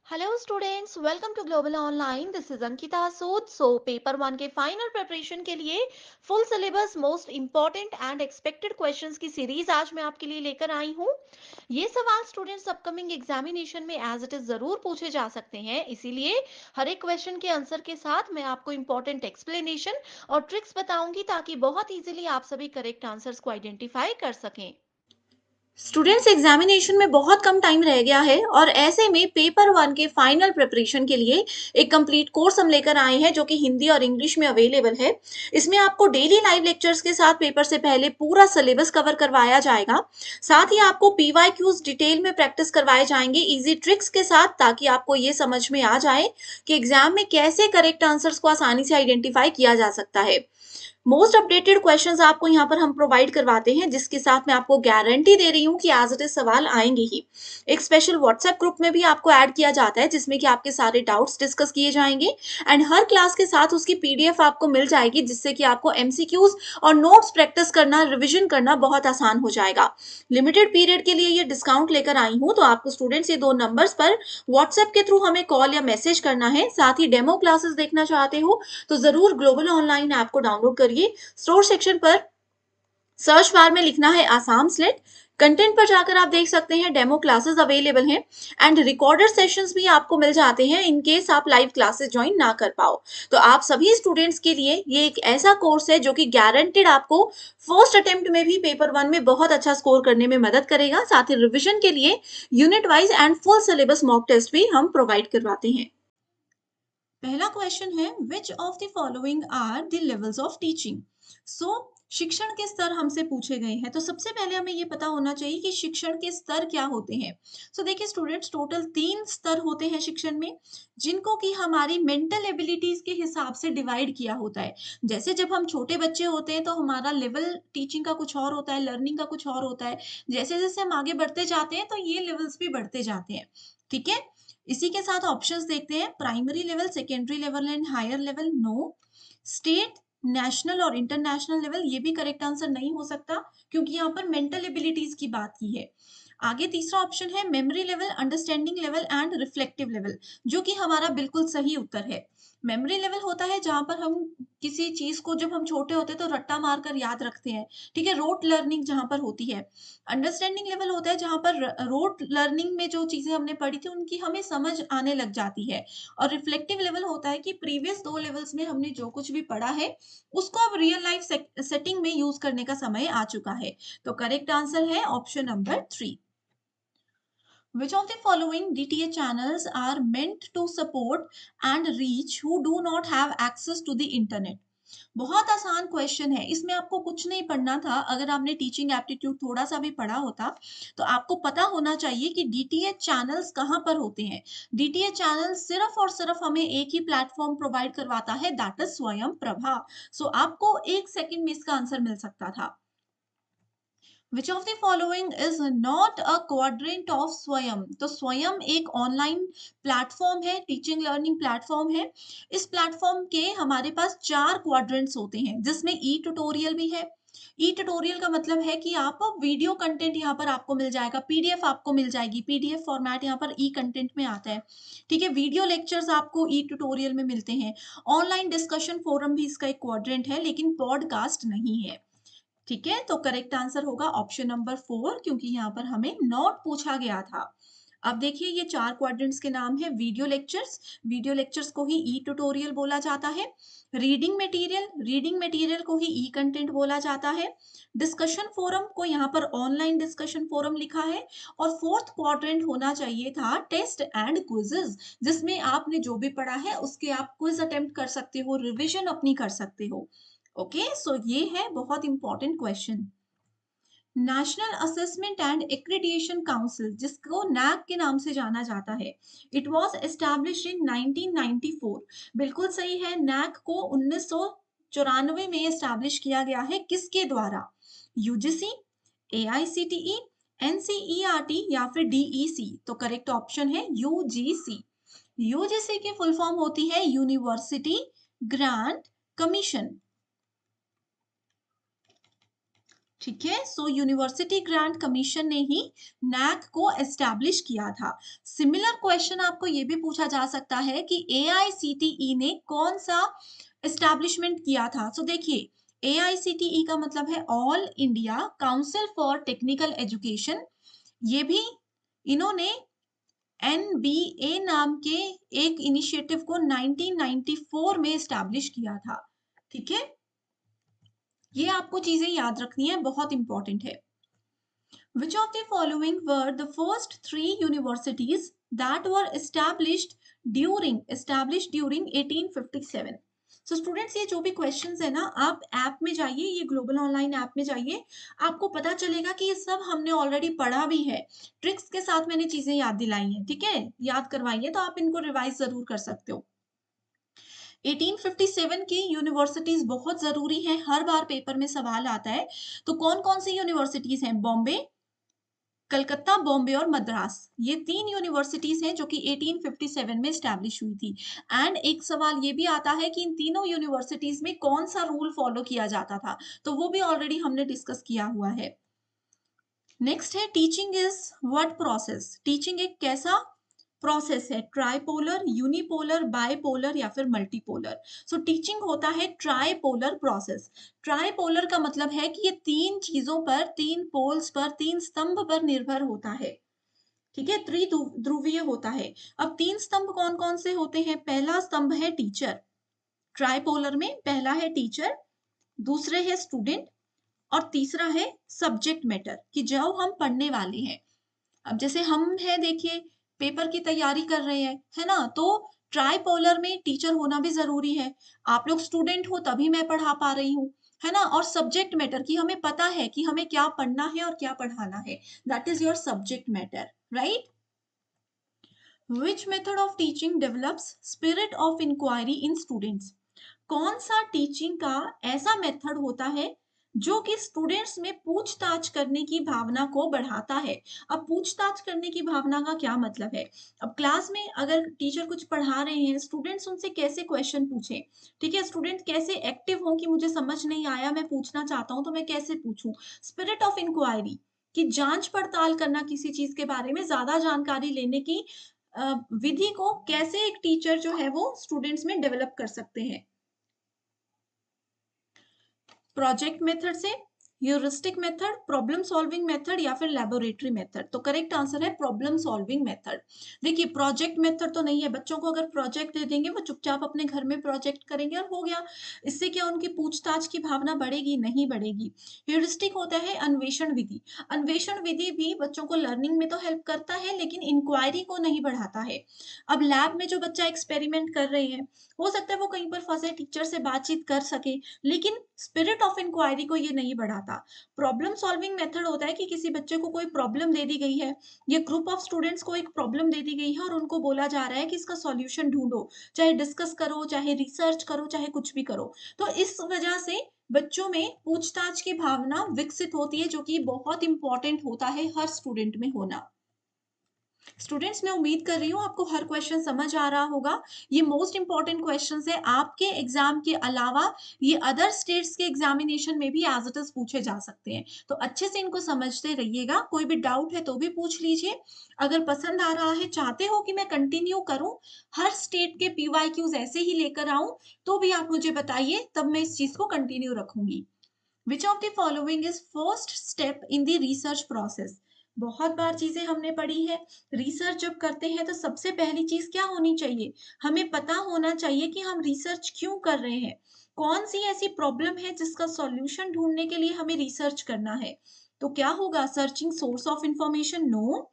Hello students, welcome to global online. This is Ankita Sood. Paper one के final preparation के लिए full syllabus most important and expected questions की series आज मैं आपके लिए लेकर आई हूँ। ये सवाल स्टूडेंट्स अपकमिंग एग्जामिनेशन में एज इट इज जरूर पूछे जा सकते हैं, इसीलिए हर एक क्वेश्चन के आंसर के साथ मैं आपको इंपॉर्टेंट एक्सप्लेनेशन और ट्रिक्स बताऊंगी ताकि बहुत इजीली आप सभी करेक्ट आंसर्स को आइडेंटिफाई कर सकें। स्टूडेंट्स एग्जामिनेशन में बहुत कम टाइम रह गया है और ऐसे में पेपर वन के फाइनल प्रिपरेशन के लिए एक कंप्लीट कोर्स हम लेकर आए हैं जो कि हिंदी और इंग्लिश में अवेलेबल है। इसमें आपको डेली लाइव लेक्चर्स के साथ पेपर से पहले पूरा सिलेबस कवर करवाया जाएगा। साथ ही आपको पीवाईक्यूज डिटेल में प्रैक्टिस करवाए जाएंगे इजी ट्रिक्स के साथ, ताकि आपको ये समझ में आ जाए कि एग्जाम में कैसे करेक्ट आंसर्स को आसानी से आइडेंटिफाई किया जा सकता है। मोस्ट अपडेटेड क्वेश्चंस आपको यहाँ पर हम प्रोवाइड करवाते हैं, जिसके साथ मैं आपको गारंटी दे रही हूँ कि एज इट इज सवाल आएंगे ही। एक स्पेशल व्हाट्सएप ग्रुप में भी आपको ऐड किया जाता है, जिसमें कि आपके सारे डाउट्स डिस्कस किए जाएंगे एंड हर क्लास के साथ उसकी पीडीएफ आपको मिल जाएगी, जिससे कि आपको एमसीक्यूज और नोट्स प्रैक्टिस करना, रिविजन करना बहुत आसान हो जाएगा। लिमिटेड पीरियड के लिए ये डिस्काउंट लेकर आई हूँ, तो आपको स्टूडेंट्स ये दो नंबर्स पर व्हाट्सएप के थ्रू हमें कॉल या मैसेज करना है। साथ ही डेमो क्लासेस देखना चाहते हो तो जरूर ग्लोबल ऑनलाइन ऐप को डाउनलोड करिए। स्टोर सेक्शन पर सर्च बार में लिखना है आसाम स्लेट। कंटेंट पर जाकर आप देख सकते हैं डेमो क्लासेस अवेलेबल हैं एंड रिकॉर्डेड सेशंस भी आपको मिल जाते हैं इन केस आप लाइव क्लासेस ज्वाइन ना कर पाओ। तो आप सभी स्टूडेंट्स के लिए ये एक ऐसा कोर्स है जो कि गारंटेड आपको फर्स्ट अटेम्प्ट में भी पेपर वन में बहुत अच्छा स्कोर करने में मदद करेगा। साथ ही रिविजन के लिए unit wise and full syllabus mock test भी हम प्रोवाइड करवाते हैं। पहला क्वेश्चन है, which of the following are the levels of teaching. So शिक्षण के स्तर हमसे पूछे गए हैं, तो सबसे पहले हमें ये पता होना चाहिए कि शिक्षण के स्तर क्या होते हैं। देखिए स्टूडेंट्स, टोटल 3 स्तर होते हैं शिक्षण में, जिनको कि हमारी मेंटल एबिलिटीज के हिसाब से डिवाइड किया होता है। जैसे जब हम छोटे बच्चे होते हैं तो हमारा लेवल टीचिंग का कुछ और होता है, लर्निंग का कुछ और होता है। जैसे जैसे हम आगे बढ़ते जाते हैं तो ये लेवल्स भी बढ़ते जाते हैं। ठीक है, इसी के साथ ऑप्शंस देखते हैं। Primary level, secondary level and higher level, no. State, national और इंटरनेशनल लेवल, ये भी करेक्ट आंसर नहीं हो सकता, क्योंकि यहाँ पर मेंटल एबिलिटीज की बात की है। आगे तीसरा ऑप्शन है memory level, understanding level and reflective level, जो कि हमारा बिल्कुल सही उत्तर है। मेमोरी लेवल होता है जहां पर हम किसी चीज को जब हम छोटे होते हैं तो रट्टा मारकर याद रखते हैं। ठीक है, रोट लर्निंग जहां पर होती है। अंडरस्टैंडिंग लेवल होता है जहां पर रोट लर्निंग में जो चीजें हमने पढ़ी थी उनकी हमें समझ आने लग जाती है। और रिफ्लेक्टिव लेवल होता है कि प्रीवियस 2 लेवल्स में हमने जो कुछ भी पढ़ा है उसको अब रियल लाइफ सेटिंग में यूज करने का समय आ चुका है। तो करेक्ट आंसर है option number 3। Which of the following DTH channels are meant to support and reach who do not have access to the internet? बहुत आसान क्वेश्चन है, इसमें आपको कुछ नहीं पढ़ना था। अगर आपने टीचिंग एप्टीट्यूड थोड़ा सा भी पढ़ा होता तो आपको पता होना चाहिए कि डीटीएच चैनल्स कहाँ पर होते हैं। डीटीएच चैनल सिर्फ और सिर्फ हमें एक ही प्लेटफॉर्म प्रोवाइड करवाता है, दैट इज स्वयं प्रभा। आपको 1 सेकंड में इसका आंसर मिल सकता था। Which of the following is not a quadrant of स्वयं? तो स्वयं एक ऑनलाइन प्लेटफॉर्म है, टीचिंग लर्निंग प्लेटफॉर्म है। इस प्लेटफॉर्म के हमारे पास 4 क्वाड्रेंट्स होते हैं, जिसमें ई ट्यूटोरियल भी है। ई ट्यूटोरियल का मतलब है कि आप वीडियो कंटेंट यहाँ पर आपको मिल जाएगा, पीडीएफ आपको मिल जाएगी, पीडीएफ फॉर्मेट यहाँ पर ई कंटेंट में आता है। ठीक है, वीडियो लेक्चर्स आपको ई ट्यूटोरियल में मिलते हैं। ऑनलाइन डिस्कशन फोरम भी इसका एक क्वाड्रेंट है, लेकिन पॉडकास्ट नहीं है। ठीक है, तो करेक्ट आंसर होगा ऑप्शन नंबर 4, क्योंकि यहाँ पर हमें नॉट पूछा गया था। अब देखिए, ये 4 क्वाड्रेंट्स के नाम है। वीडियो लेक्चर्स, वीडियो लेक्चर्स को ही ई ट्यूटोरियल बोला जाता है। रीडिंग मटेरियल, रीडिंग मटेरियल को ही ई कंटेंट बोला जाता है। डिस्कशन फोरम को यहाँ पर ऑनलाइन डिस्कशन फोरम लिखा है। और फोर्थ क्वाड्रेंट होना चाहिए था टेस्ट एंड क्विजेस, जिसमें आपने जो भी पढ़ा है उसके आप क्विज अटेम्प्ट कर सकते हो, रिविजन अपनी कर सकते हो। ओके, ये है बहुत important question. National assessment and accreditation council, जिसको नैक के नाम से जाना जाता है, इट वाज एस्टैब्लिश्ड इन 1994। बिल्कुल सही है, नैक को 1994 में एस्टैब्लिश किया गया है। किसके द्वारा? यूजीसी, एआईसीटीई, एनसीईआरटी या फिर डीईसी? तो करेक्ट ऑप्शन है यूजीसी। यूजीसी की फुल फॉर्म होती है यूनिवर्सिटी ग्रांट कमीशन। ठीक है। सो यूनिवर्सिटी ग्रांट कमीशन ने ही नैक को एस्टैब्लिश किया था। सिमिलर क्वेश्चन आपको ये भी पूछा जा सकता है कि एआईसीटीई ने कौन सा एस्टैब्लिशमेंट किया था। सो देखिए, एआईसीटीई का मतलब है all India council for technical education. ये भी इन्होंने एनबीए नाम के एक इनिशिएटिव को 1994 में एस्टैब्लिश किया था। ठीक है, ये आपको चीजें याद रखनी है, बहुत इंपॉर्टेंट है। Which of the following were the first three universities that were established during 1857? So students, ये जो भी questions है ना, आप ऐप में जाइए, ये ग्लोबल ऑनलाइन ऐप में जाइए, आपको पता चलेगा कि ये सब हमने ऑलरेडी पढ़ा भी है। ट्रिक्स के साथ मैंने चीजें याद दिलाई हैं, ठीक है, याद करवाई है, तो आप इनको रिवाइज जरूर कर सकते हो। 1857 की यूनिवर्सिटीज बहुत जरूरी है, हर बार पेपर में सवाल आता है। तो कौन कौन सी यूनिवर्सिटीज हैं? बॉम्बे, कलकत्ता, बॉम्बे और मद्रास, ये 3 यूनिवर्सिटीज हैं जो कि 1857 में एस्टैब्लिश हुई थी। एंड एक सवाल ये भी आता है कि इन तीनों यूनिवर्सिटीज में कौन सा रूल फॉलो किया जाता था, तो वो भी ऑलरेडी हमने डिस्कस किया हुआ है। नेक्स्ट है teaching is what process? Teaching एक कैसा प्रोसेस है? ट्राइपोलर, यूनिपोलर, बाइपोलर या फिर मल्टीपोलर? सो टीचिंग होता है ट्राइपोलर प्रोसेस। ट्राइपोलर का मतलब है कि ये तीन चीजों पर, तीन पोल्स पर, तीन स्तंभ पर निर्भर होता है। ठीक है, त्रिध्रुवीय होता है। अब तीन स्तंभ कौन कौन से होते हैं? पहला स्तंभ है टीचर, ट्राइपोलर में पहला है टीचर, दूसरे है स्टूडेंट और तीसरा है सब्जेक्ट मैटर, कि जो हम पढ़ने वाले हैं। अब जैसे हम हैं, देखिए पेपर की तैयारी कर रहे हैं, है ना, तो ट्राइपोलर में टीचर होना भी जरूरी है। आप लोग स्टूडेंट हो तभी मैं पढ़ा पा रही हूँ, है ना। और सब्जेक्ट मैटर, कि हमें पता है कि हमें क्या पढ़ना है और क्या पढ़ाना है, that is your subject matter, right. Which method of teaching develops spirit of inquiry in students? कौन सा टीचिंग का ऐसा मेथड होता है जो कि स्टूडेंट्स में पूछताछ करने की भावना को बढ़ाता है? अब पूछताछ करने की भावना का क्या मतलब है? अब क्लास में अगर टीचर कुछ पढ़ा रहे हैं, स्टूडेंट्स उनसे कैसे क्वेश्चन पूछें? ठीक है, स्टूडेंट कैसे एक्टिव हों कि मुझे समझ नहीं आया, मैं पूछना चाहता हूं, तो मैं कैसे पूछूं? स्पिरिट ऑफ इंक्वायरी, कि जांच पड़ताल करना किसी चीज के बारे में, ज्यादा जानकारी लेने की विधि को कैसे एक टीचर जो है वो स्टूडेंट्स में डेवलप कर सकते हैं? प्रोजेक्ट मेथड से, heuristic method, problem solving method या फिर लेबोरेटरी मेथड? तो करेक्ट आंसर है प्रॉब्लम सॉल्विंग मेथड। देखिए, प्रोजेक्ट मेथड तो नहीं है, बच्चों को अगर प्रोजेक्ट दे देंगे वो चुपचाप अपने घर में प्रोजेक्ट करेंगे और हो गया। इससे क्या उनकी पूछताछ की भावना बढ़ेगी? नहीं बढ़ेगी। ह्यूरिस्टिक होता है अन्वेषण विधि। अन्वेषण विधि भी बच्चों को लर्निंग में तो हेल्प करता है, लेकिन इंक्वायरी को नहीं बढ़ाता है। अब लैब में जो बच्चा एक्सपेरिमेंट कर रहे हैं, हो सकता है वो कहीं पर फंसे, टीचर से बातचीत कर सके, लेकिन स्पिरिट ऑफ इंक्वायरी को ये नहीं बढ़ाता। प्रॉब्लम सॉल्विंग मेथड होता है कि किसी बच्चे को कोई प्रॉब्लम दे दी गई है, ये ग्रुप ऑफ स्टूडेंट्स को एक प्रॉब्लम दे दी गई है और उनको बोला जा रहा है कि इसका सॉल्यूशन ढूंढो, चाहे डिस्कस करो, चाहे रिसर्च करो, चाहे कुछ भी करो। तो इस वजह से बच्चों में पूछताछ की भावना विकसित होती है, जो कि बहुत इंपॉर्टेंट होता है हर स्टूडेंट में होना। स्टूडेंट्स, मैं उम्मीद कर रही हूँ आपको हर क्वेश्चन समझ आ रहा होगा। ये मोस्ट इंपॉर्टेंट क्वेश्चंस है, आपके एग्जाम के अलावा ये अदर स्टेट्स के एग्जामिनेशन में भी एज इट इज पूछे जा सकते हैं, तो अच्छे से इनको समझते रहिएगा। कोई भी डाउट है तो भी पूछ लीजिए। अगर पसंद आ रहा है, चाहते हो कि मैं कंटिन्यू करूं, हर स्टेट के पीवाईक्यूज ऐसे ही लेकर आऊं, तो भी आप मुझे बताइए, तब मैं इस चीज को कंटिन्यू रखूंगी। विच of the following is first step in the research process? बहुत बार चीजें हमने पढ़ी है। रिसर्च जब करते हैं तो सबसे पहली चीज क्या होनी चाहिए? हमें पता होना चाहिए कि हम रिसर्च क्यों कर रहे हैं, कौन सी ऐसी प्रॉब्लम है जिसका सॉल्यूशन ढूंढने के लिए हमें रिसर्च करना है। तो क्या होगा? Searching source of information? No.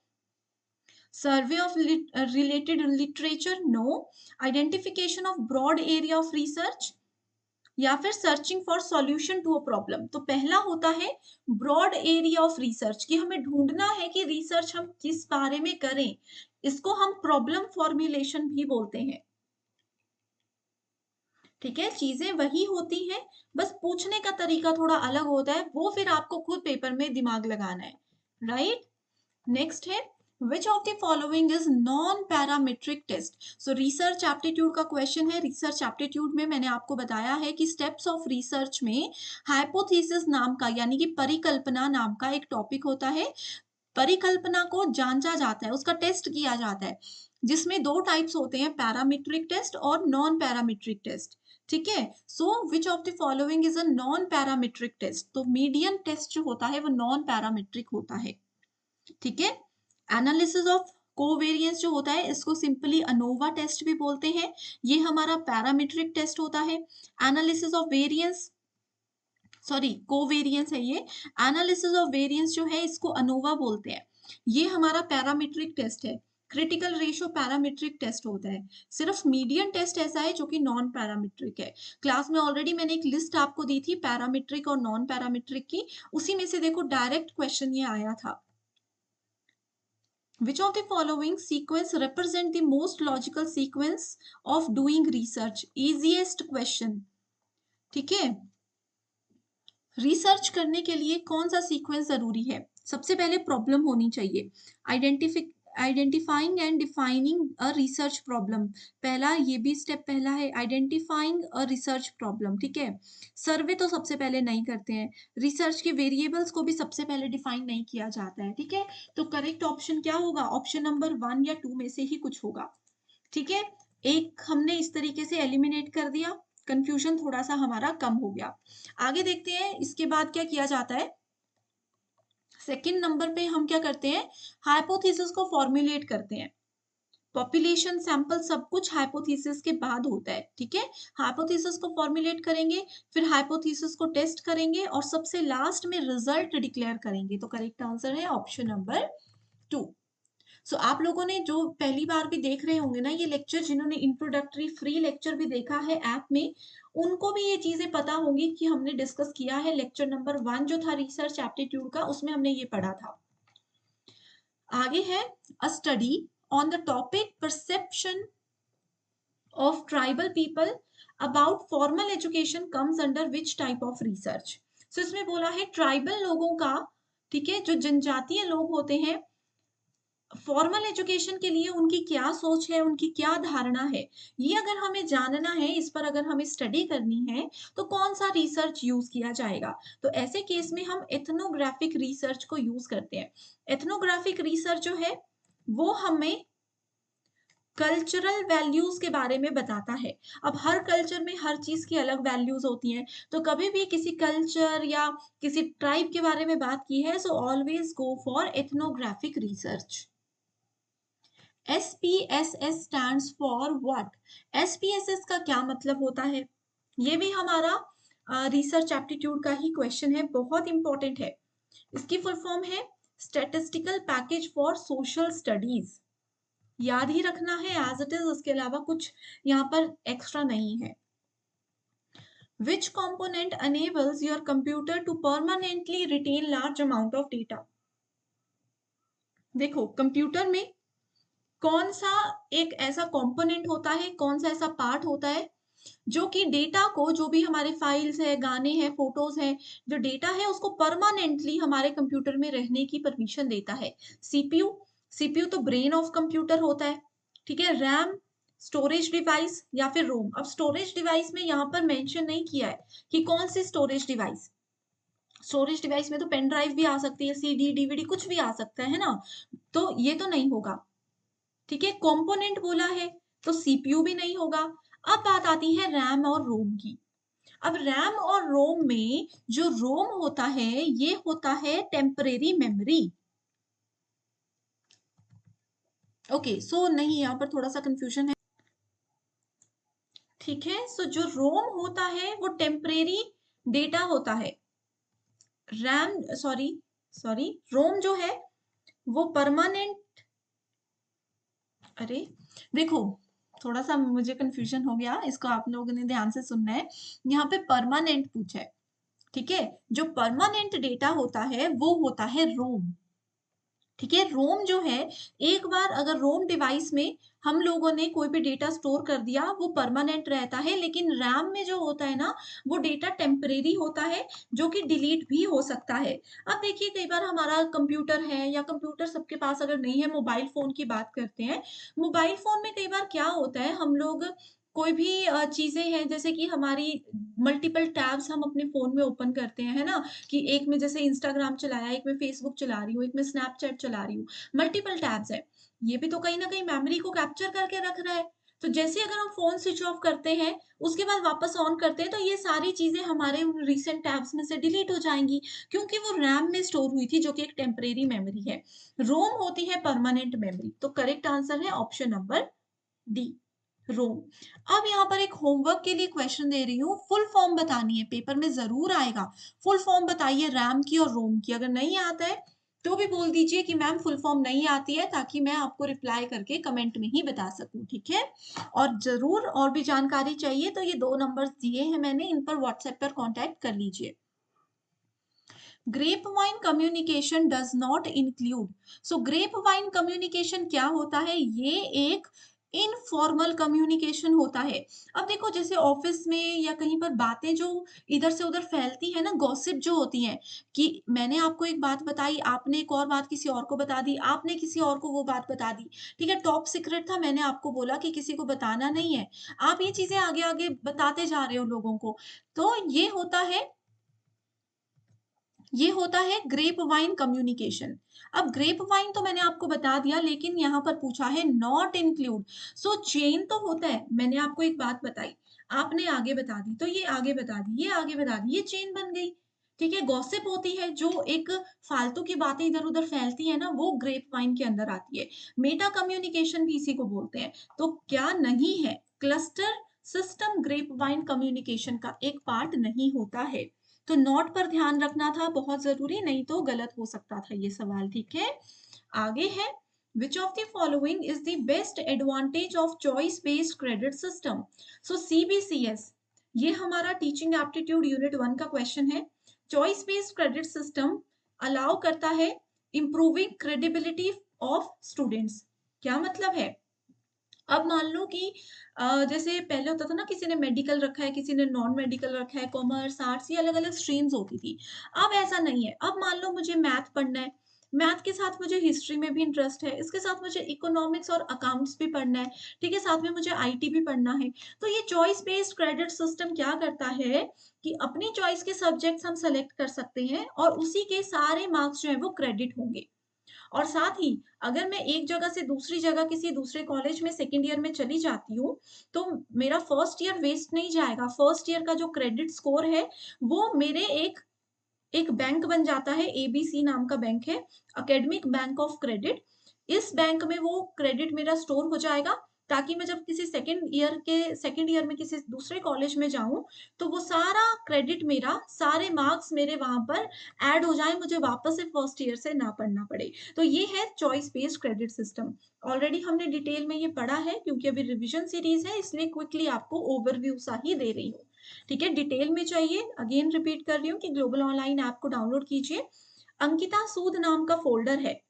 Survey of related literature? No. Identification of broad area of research? या फिर searching for solution to a problem? तो पहला होता है ब्रॉड एरिया ऑफ रिसर्च, कि हमें ढूंढना है कि रिसर्च हम किस बारे में करें। इसको हम प्रॉब्लम फॉर्मुलेशन भी बोलते हैं। ठीक है, चीजें वही होती हैं, बस पूछने का तरीका थोड़ा अलग होता है, वो फिर आपको खुद पेपर में दिमाग लगाना है, राइट। नेक्स्ट है which of the following is non parametric test. So research aptitude का क्वेश्चन है। रिसर्च एप्टीट्यूड में मैंने आपको बताया है कि स्टेप्स ऑफ रिसर्च में हाइपोथेसिस नाम का यानी कि परिकल्पना नाम का एक टॉपिक होता है। परिकल्पना को जांचा जाता है, उसका टेस्ट किया जाता है, जिसमें दो टाइप्स होते हैं, पैरामीट्रिक टेस्ट और नॉन पैरामीट्रिक टेस्ट। ठीक है, so which of the following is a non parametric test. तो मीडियन टेस्ट जो होता है वो नॉन पैरामीट्रिक होता है। ठीक है, एनालिसिस ऑफ कोवेरियंस जो होता है इसको सिंपली अनोवा टेस्ट भी बोलते हैं, ये हमारा पैरामीट्रिक टेस्ट होता है। Analysis of variance, sorry covariance है ये, एनालिसिस ऑफ वेरियंस जो है इसको अनोवा बोलते हैं, ये हमारा पैरामीट्रिक टेस्ट है। क्रिटिकल रेशियो पैरामीट्रिक टेस्ट होता है। सिर्फ मीडियन टेस्ट ऐसा है जो कि नॉन पैरामीट्रिक है। क्लास में ऑलरेडी मैंने एक लिस्ट आपको दी थी पैरामीट्रिक और नॉन पैरामीट्रिक की, उसी में से देखो डायरेक्ट क्वेश्चन ये आया था। Which of the following sequence represent the most logical sequence of doing research? Easiest question. ठीक है, रिसर्च करने के लिए कौन सा सीक्वेंस जरूरी है? सबसे पहले प्रॉब्लम होनी चाहिए। Identifying and defining a research problem, पहला ये भी स्टेप पहला है, आइडेंटिफाइंग अ रिसर्च प्रॉब्लम। ठीक है, सर्वे तो सबसे पहले नहीं करते हैं, रिसर्च के वेरिएबल्स को भी सबसे पहले डिफाइन नहीं किया जाता है। ठीक है, तो करेक्ट ऑप्शन क्या होगा? ऑप्शन नंबर 1 या 2 में से ही कुछ होगा। ठीक है, एक हमने इस तरीके से एलिमिनेट कर दिया, कंफ्यूजन थोड़ा सा हमारा कम हो गया। आगे देखते हैं इसके बाद क्या किया जाता है। सेकंड नंबर पे हम क्या करते हैं, हाइपोथेसिस को फॉर्मुलेट करते हैं। पॉपुलेशन सैंपल सब कुछ हाइपोथेसिस के बाद होता है। ठीक है, हाइपोथेसिस को फॉर्मुलेट करेंगे, फिर हाइपोथेसिस को टेस्ट करेंगे और सबसे लास्ट में रिजल्ट डिक्लेयर करेंगे। तो करेक्ट आंसर है ऑप्शन नंबर 2। सो आप लोगों ने जो पहली बार भी देख रहे होंगे ना ये लेक्चर, जिन्होंने इंट्रोडक्टरी फ्री लेक्चर भी देखा है ऐप में, उनको भी ये चीजें पता होंगी कि हमने डिस्कस किया है। लेक्चर नंबर 1 जो था रिसर्च एप्टीट्यूड का, उसमें हमने ये पढ़ा था। आगे है a study on the topic perception of tribal people about formal education comes under which type of research. So इसमें बोला है ट्राइबल लोगों का, ठीक है, जो जनजातीय लोग होते हैं, फॉर्मल एजुकेशन के लिए उनकी क्या सोच है, उनकी क्या धारणा है, ये अगर हमें जानना है, इस पर अगर हमें स्टडी करनी है, तो कौन सा रिसर्च यूज किया जाएगा? तो ऐसे केस में हम एथनोग्राफिक रिसर्च को यूज करते हैं। एथनोग्राफिक रिसर्च जो है वो हमें कल्चरल वैल्यूज के बारे में बताता है। अब हर कल्चर में हर चीज की अलग वैल्यूज होती हैं, तो कभी भी किसी कल्चर या किसी ट्राइब के बारे में बात की है, so always go for ethnographic research. SPSS stands for what? SPSS का क्या मतलब होता है? ये भी हमारा रिसर्च एप्टीट्यूड का ही क्वेश्चन है, बहुत इंपॉर्टेंट है। इसकी फुल फॉर्म है statistical package for social studies. याद ही रखना है एज इट इज, उसके अलावा कुछ यहाँ पर एक्स्ट्रा नहीं है। Which component enables your computer to permanently retain large amount of data? देखो कंप्यूटर में कौन सा एक ऐसा कंपोनेंट होता है, कौन सा ऐसा पार्ट होता है जो कि डेटा को, जो भी हमारे फाइल्स है, गाने हैं, फोटोज हैं, जो डेटा है उसको परमानेंटली हमारे कंप्यूटर में रहने की परमिशन देता है? सीपीयू। सीपीयू तो ब्रेन ऑफ कंप्यूटर होता है। ठीक है, रैम, स्टोरेज डिवाइस या फिर रोम। अब स्टोरेज डिवाइस में यहाँ पर मेंशन नहीं किया है कि कौन सी स्टोरेज डिवाइस। स्टोरेज डिवाइस में तो पेन ड्राइव भी आ सकती है, सीडी डीवीडी कुछ भी आ सकता है ना, तो ये तो नहीं होगा। ठीक है, कंपोनेंट बोला है तो सीपीयू भी नहीं होगा। अब बात आती है रैम और रोम की। अब रैम और रोम में जो रोम होता है ये होता है टेम्परेरी मेमोरी। ओके, सो नहीं, यहाँ पर थोड़ा सा कंफ्यूजन है। ठीक है, सो जो रोम होता है वो टेम्परेरी डेटा होता है। रैम, सॉरी सॉरी, रोम जो है वो परमानेंट। अरे देखो, थोड़ा सा मुझे कंफ्यूजन हो गया, इसको आप लोगों ने ध्यान से सुनना है। यहाँ पे परमानेंट पूछा है। ठीक है, जो परमानेंट डेटा होता है वो होता है रोम। ठीक है, रोम जो है, एक बार अगर रोम डिवाइस में हम लोगों ने कोई भी डेटा स्टोर कर दिया, वो परमानेंट रहता है, लेकिन रैम में जो होता है ना, वो डेटा टेम्परेरी होता है, जो कि डिलीट भी हो सकता है। अब देखिए कई बार हमारा कंप्यूटर है या कंप्यूटर सबके पास अगर नहीं है, मोबाइल फ़ोन की बात करते हैं। मोबाइल फ़ोन में कई बार क्या होता है, हम लोग कोई भी चीज़ें हैं जैसे कि हमारी मल्टीपल टैब्स हम अपने फ़ोन में ओपन करते हैं, है ना? कि एक में जैसे इंस्टाग्राम चलाया, एक में फेसबुक चला रही हूँ, एक में स्नैपचैट चला रही हूँ, मल्टीपल टैब्स हैं। ये भी तो कहीं न कहीं मेमोरी को कैप्चर करके रख रहा है। तो जैसे ही अगर हम फ़ोन स्विच ऑफ करते हैं, उसके बाद वापस ऑन करते हैं, तो ये सारी चीज़ें हमारे उन रीसेंट टैब्स में से डिलीट हो जाएँगी, क्योंकि वो रैम में स्टोर हुई थी, जो कि एक टेम्परेरी मेमोरी है। रोम होती है परमानेंट मेमोरी, तो करेक्ट आंसर है ऑप्शन नंबर डी, रोम। अब यहाँ पर एक होमवर्क के लिए क्वेश्चन दे रही हूँ, फुल फॉर्म बतानी है, पेपर में ज़रूर आएगा। फुल फॉर्म बताइए रैम की और रोम की, अगर नहीं आता है, तो भी बोल दीजिए कि मैम फुल फॉर्म नहीं आती है, ताकि मैं आपको रिप्लाई करके कमेंट में ही बता सकूँ, ठीक है? और ज़रूर और भी जानकारी चाहिए तो ये 2 नंबर्स दिए हैं मैंने, इन पर व्हाट्सएप पर कॉन्टैक्ट कर लीजिए। Grapevine communication does not include, so grapevine communication क्या होता है, ये एक इनफॉर्मल कम्युनिकेशन होता है। अब देखो जैसे ऑफिस में या कहीं पर बातें जो इधर से उधर फैलती है ना, गॉसिप जो होती है, कि मैंने आपको एक बात बताई, आपने एक और बात किसी और को बता दी, आपने किसी और को वो बात बता दी, ठीक है, टॉप सीक्रेट था, मैंने आपको बोला कि किसी को बताना नहीं है, आप ये चीजें आगे आगे बताते जा रहे हो लोगों को, तो ये होता है ग्रेप वाइन कम्युनिकेशन। अब ग्रेप वाइन तो मैंने आपको बता दिया, लेकिन यहाँ पर पूछा है नॉट इंक्लूड। सो चेन तो होता है, मैंने आपको एक बात बताई, आपने आगे बता दी, तो ये आगे बता दी, ये आगे बता दी, ये चेन बन गई। ठीक है, गॉसिप होती है जो एक फालतू की बातें इधर उधर फैलती है ना, वो ग्रेप वाइन के अंदर आती है। मेटा कम्युनिकेशन भी इसी को बोलते हैं। तो क्या नहीं है, cluster system grapevine communication का एक पार्ट नहीं होता है। तो नोट पर ध्यान रखना था बहुत ज़रूरी, नहीं तो गलत हो सकता था ये सवाल, ठीक है? आगे है, which of the following is the best advantage of choice based credit system? So CBCS, ये हमारा टीचिंग एप्टीट्यूड यूनिट 1 का क्वेश्चन है। Choice based credit system allow करता है इंप्रूविंग क्रेडिबिलिटी ऑफ स्टूडेंट्स। क्या मतलब है? अब मान लो कि जैसे पहले होता था ना, किसी ने मेडिकल रखा है, किसी ने नॉन मेडिकल रखा है, कॉमर्स, आर्ट्स, ये अलग-अलग स्ट्रीम्स होती थी। अब ऐसा नहीं है, अब मान लो मुझे मैथ पढ़ना है, मैथ के साथ मुझे हिस्ट्री में भी इंटरेस्ट है, इसके साथ मुझे इकोनॉमिक्स और अकाउंट्स भी पढ़ना है, ठीक है? साथ में मुझे आईटी भी पढ़ना है। तो ये चॉइस बेस्ड क्रेडिट सिस्टम क्या करता है कि अपनी चॉइस के सब्जेक्ट्स हम सेलेक्ट कर सकते हैं और उसी के सारे मार्क्स जो हैं वो क्रेडिट होंगे। और साथ ही अगर मैं एक जगह से दूसरी जगह किसी दूसरे कॉलेज में सेकंड ईयर में चली जाती हूँ, तो मेरा फर्स्ट ईयर वेस्ट नहीं जाएगा। फर्स्ट ईयर का जो क्रेडिट स्कोर है, वो मेरे एक एक बैंक बन जाता है, एबीसी नाम का बैंक है, एकेडमिक बैंक ऑफ क्रेडिट। इस बैंक में वो क्रेडिट मेरा स्टोर हो जाएगा, ताकि मैं जब किसी सेकंड ईयर में किसी दूसरे कॉलेज में जाऊँ, तो वो सारा क्रेडिट मेरा, सारे मार्क्स मेरे वहाँ पर ऐड हो जाएँ, मुझे वापस से फर्स्ट ईयर से ना पढ़ना पड़े। तो ये है choice based credit system. Already हमने डिटेल में ये पढ़ा है, क्योंकि अभी रिविजन सीरीज़ है, इसलिए क्विकली आपको ओवरव्यू सा ही दे रही हूँ। ठीक है, डिटेल में चाहिए, अगेन रिपीट कर रही हूँ कि ग्लोबल ऑनलाइन ऐप को डाउनलोड कीजिए। अंकिता सूद नाम का फ़ोल्डर है,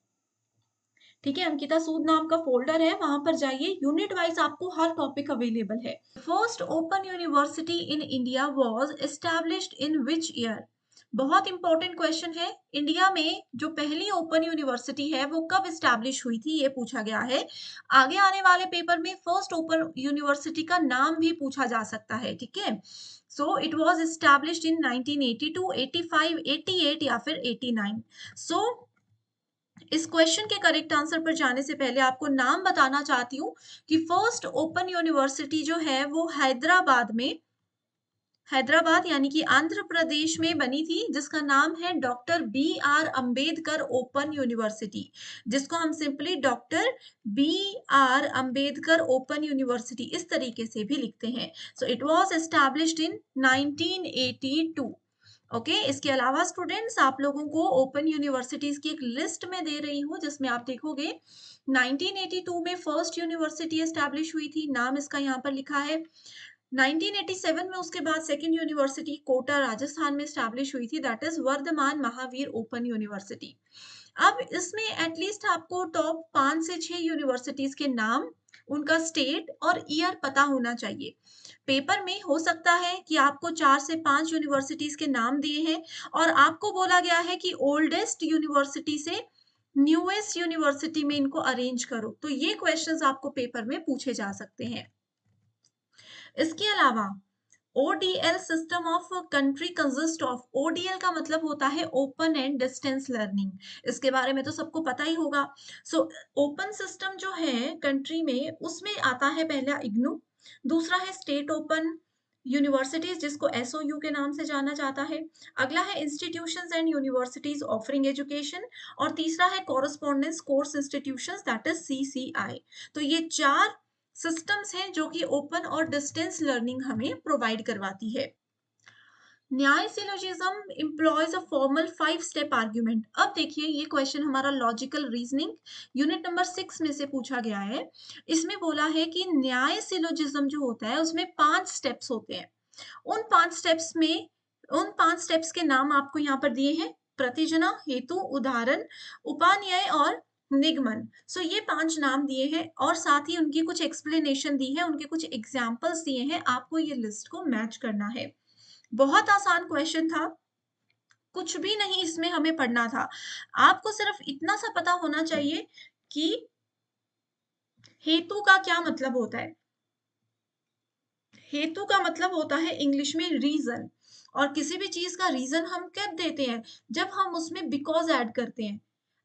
ठीक है? अंकिता सूद नाम का फ़ोल्डर है, वहाँ पर जाइए, यूनिट वाइज़ आपको हर टॉपिक अवेलेबल है। First open university in India was established in which year? बहुत इंपॉर्टेंट क्वेश्चन है। इंडिया में जो पहली ओपन यूनिवर्सिटी है, वो कब एस्टैब्लिश हुई थी, ये पूछा गया है। आगे आने वाले पेपर में फर्स्ट ओपन यूनिवर्सिटी का नाम भी पूछा जा सकता है, ठीक है? So it was established in 1982, 85, 88 या फिर 89। सो इस क्वेश्चन के करेक्ट आंसर पर जाने से पहले आपको नाम बताना चाहती हूँ कि फर्स्ट ओपन यूनिवर्सिटी जो है वो हैदराबाद यानी कि आंध्र प्रदेश में बनी थी, जिसका नाम है doctor B R Ambedkar open university, जिसको हम simply doctor B R Ambedkar open university इस तरीके से भी लिखते हैं। So it was established in 1982। Okay, इसके अलावा स्टूडेंट्स आप लोगों को ओपन यूनिवर्सिटीज की एक लिस्ट में दे रही हूँ, जिसमें आप देखोगे 1982 में फर्स्ट यूनिवर्सिटी एस्टैब्लिश हुई थी, नाम इसका यहाँ पर लिखा है। 1987 में उसके बाद सेकंड यूनिवर्सिटी कोटा राजस्थान में एस्टैब्लिश हुई थी, that is Vardhman Mahaveer open university. अब इसमें एटलीस्ट आपको टॉप 5 से 6 यूनिवर्सिटीज़ के नाम, उनका स्टेट और ईयर पता होना चाहिए। पेपर में हो सकता है कि आपको 4 से 5 यूनिवर्सिटीज़ के नाम दिए हैं और आपको बोला गया है कि ओल्डेस्ट यूनिवर्सिटी से न्यूएस्ट यूनिवर्सिटी में इनको अरेंज करो। तो ये क्वेश्चंस आपको पेपर में पूछे जा सकते हैं। इसके अलावा ODL system of country consist of, ODL का मतलब होता है ओपन एंड डिस्टेंस लर्निंग। इसके बारे में तो सबको पता ही होगा। सो ओपन सिस्टम जो है कंट्री में, उसमें आता है पहला इग्नू, दूसरा है स्टेट ओपन यूनिवर्सिटीज जिसको एसओयू के नाम से जाना जाता है, अगला है institutions and universities offering education और तीसरा है correspondence course institutions that is CCI. तो ये चार सिस्टम्स हैं जो कि ओपन और डिस्टेंस लर्निंग हमें प्रोवाइड करवाती है। न्याय syllogism employees a formal 5 step argument. अब देखिए ये क्वेश्चन हमारा लॉजिकल रीजनिंग यूनिट नंबर 6 में से पूछा गया है। इसमें बोला है कि न्याय सिलोजिज्म जो होता है उसमें 5 स्टेप्स होते हैं। उन 5 स्टेप्स के नाम आपको यहाँ पर दिए हैं, प्रतिजना, हेतु, उदाहरण, उपान्याय और निगमन। सो ये 5 नाम दिए हैं और साथ ही उनकी कुछ एक्सप्लेनेशन दी है, उनके कुछ एग्जाम्पल्स दिए हैं, आपको ये लिस्ट को मैच करना है। बहुत आसान क्वेश्चन था, कुछ भी नहीं इसमें हमें पढ़ना था। आपको सिर्फ इतना सा पता होना चाहिए कि हेतु का क्या मतलब होता है। हेतु का मतलब होता है इंग्लिश में रीजन, और किसी भी चीज का रीजन हम कब देते हैं, जब हम उसमें बिकॉज ऐड करते हैं।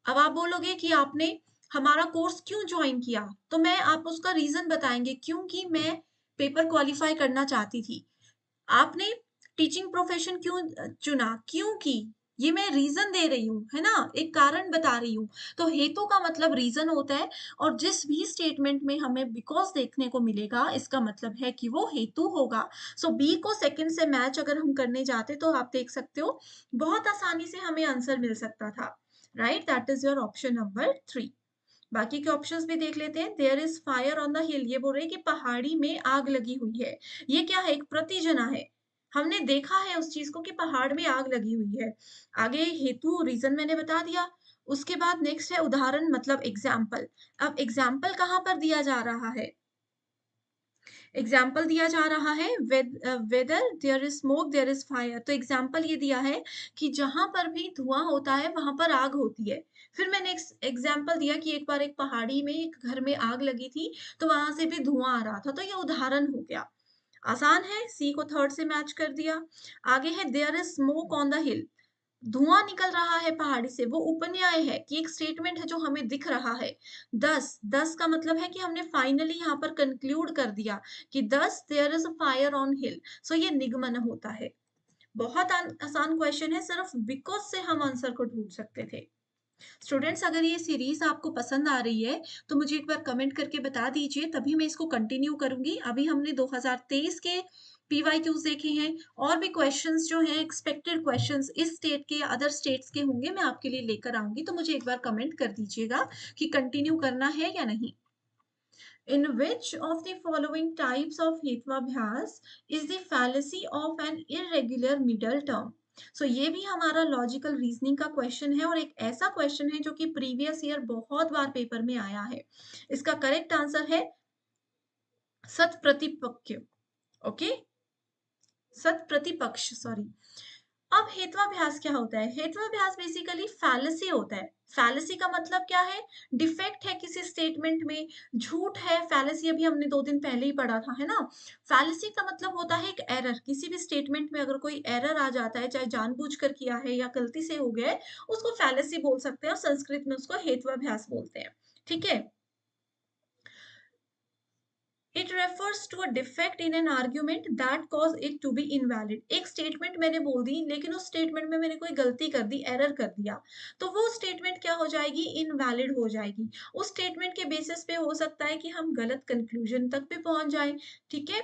अब आप बोलोगे कि आपने हमारा कोर्स क्यों ज्वाइन किया, तो मैं आप उसका रीजन बताएंगे, क्योंकि मैं पेपर क्वालिफाई करना चाहती थी। आपने टीचिंग प्रोफेशन क्यों चुना, क्योंकि ये मैं रीजन दे रही हूँ, है ना, एक कारण बता रही हूँ। तो हेतु का मतलब रीजन होता है, और जिस भी स्टेटमेंट में हमें बिकॉज देखने को मिलेगा इसका मतलब है कि वो हेतु होगा। सो बी को सेकंड से मैच अगर हम करने जाते तो आप देख सकते हो बहुत आसानी से हमें आंसर मिल सकता था। Right, that is your option number 3। बाकी के ऑप्शंस भी देख लेते हैं। There is fire on the hill, ये बोल रहे हैं कि पहाड़ी में आग लगी हुई है। ये क्या है, एक प्रतिजना है, हमने देखा है उस चीज को कि पहाड़ में आग लगी हुई है। आगे हेतु रीजन मैंने बता दिया। उसके बाद नेक्स्ट है उदाहरण मतलब एग्जाम्पल। अब एग्जाम्पल कहाँ पर दिया जा रहा है, एग्जाम्पल दिया जा रहा है whether there is smoke there is fire. तो एग्जाम्पल ये दिया है कि जहां पर भी धुआं होता है वहां पर आग होती है। फिर मैंने एग्जाम्पल दिया कि एक बार एक पहाड़ी में एक घर में आग लगी थी, तो वहां से भी धुआं आ रहा था। तो ये उदाहरण हो गया, आसान है, सी को थर्ड से मैच कर दिया। आगे है there is smoke on the hill, धुआं निकल रहा है पहाड़ी से, वो उपन्याय है कि एक स्टेटमेंट है जो हमें दिख रहा है। 10 का मतलब है कि हमने फाइनली यहाँ पर कंक्लूड कर दिया कि 10 there is a fire on hill. So ये निगमन होता है। बहुत आसान क्वेश्चन है, सिर्फ बिकॉज से हम आंसर को ढूंढ सकते थे। स्टूडेंट्स, अगर ये सीरीज आपको पसंद आ रही है तो मुझे एक बार कमेंट करके बता दीजिए, तभी मैं इसको कंटिन्यू करूंगी। अभी हमने 2023 के पीवाईक्यूज देखे हैं, और भी क्वेश्चंस जो हैं एक्सपेक्टेड क्वेश्चंस इस स्टेट के या अदर स्टेट्स के होंगे, मैं आपके लिए लेकर आऊंगी। तो मुझे एक बार कमेंट कर दीजिएगा कि कंटिन्यू करना है या नहीं। In which of the following types of हेत्वाभ्यास is the fallacy of an irregular middle term? सो ये भी हमारा लॉजिकल रीजनिंग का क्वेश्चन है, और एक ऐसा क्वेश्चन है जो कि प्रीवियस ईयर बहुत बार पेपर में आया है। इसका करेक्ट आंसर है सत प्रतिपक्ष। ओके, सत प्रतिपक्ष, सॉरी। अब हेत्वाभ्यास क्या होता है, हेत्वाभ्यास बेसिकली फैलेसी होता है। फैलेसी का मतलब क्या है, डिफेक्ट है किसी स्टेटमेंट में, झूठ है। फैलेसी अभी हमने 2 दिन पहले ही पढ़ा था, है ना। फैलेसी का मतलब होता है एक एरर, किसी भी स्टेटमेंट में अगर कोई एरर आ जाता है, चाहे जानबूझकर किया है या गलती से हो गया है, उसको फैलेसी बोल सकते हैं, और संस्कृत में उसको हेत्वाभ्यास बोलते हैं। ठीक है, It refers to a defect in an argument that cause it to be invalid। एक स्टेटमेंट मैंने बोल दी, लेकिन उस स्टेटमेंट में मैंने कोई गलती कर दी, एरर कर दिया, तो वो स्टेटमेंट क्या हो जाएगी, इनवैलिड हो जाएगी। उस स्टेटमेंट के बेसिस पे हो सकता है कि हम गलत कंक्लूजन तक भी पहुंच जाए। ठीक है,